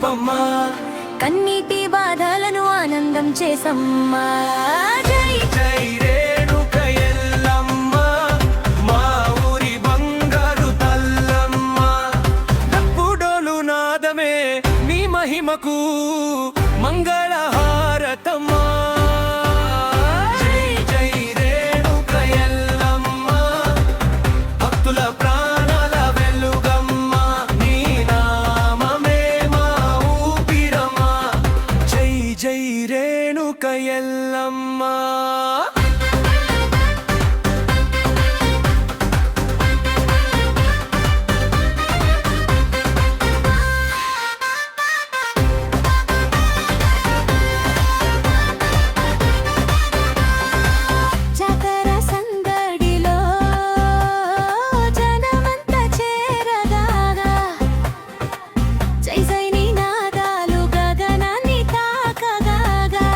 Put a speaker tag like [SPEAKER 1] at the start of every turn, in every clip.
[SPEAKER 1] రూపమ్మా,
[SPEAKER 2] కన్నీటి బాధలను ఆనందం చేసమ్మా. జై
[SPEAKER 1] జై రేణుక ఎల్లమ్మ, మా ఊరి బంగారు తల్లమ్మ. డప్పుడోలు నాదమే నీ మహిమకు మంగళహారతమ్మా. జై జై రేణుక ఎల్లమ్మ, భక్తుల ప్రాణాల వెలుగమ్మ, నీ నామమే మా ఊపిరమ్మా. జై జై రేణుక ఎల్లమ్మ.
[SPEAKER 2] జాతర సందడిలో జనమంతా చేరగాగా, జై జై నినాదాలు గగనాన్ని తాకగాగా.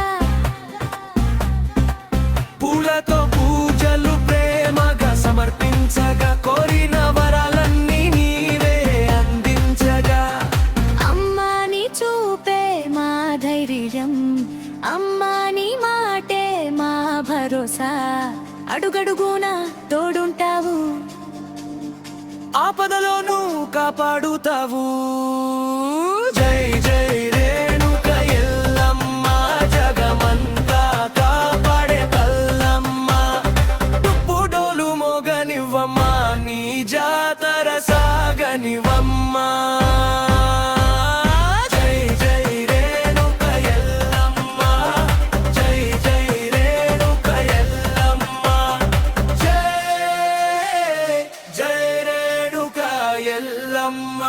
[SPEAKER 1] పూలతో పూజలు ప్రేమగా సమర్పించగా, కోరిన వరాలన్నీ నీవే అందించగా.
[SPEAKER 2] అమ్మా నీ చూపే మా ధైర్యం, అమ్మా నీ మాటే మా భరోసా. అడుగడుగునా తోడుంటావు,
[SPEAKER 1] ఆపదలోనూ కాపాడుతావు. జై జై రేణుక ఎల్లమ్మ, జగమంతా కాపాడే తల్లమ్మ. డుప్పుడోలు మోగనివ్వమ్మా, నీ జాతర సాగనివ్వమ్మా. జై జై రేణుక ఎల్లమ్మ, జై జై రేణుక ఎల్లమ్మ. జై జై రేణుక ఎల్లమ్మ.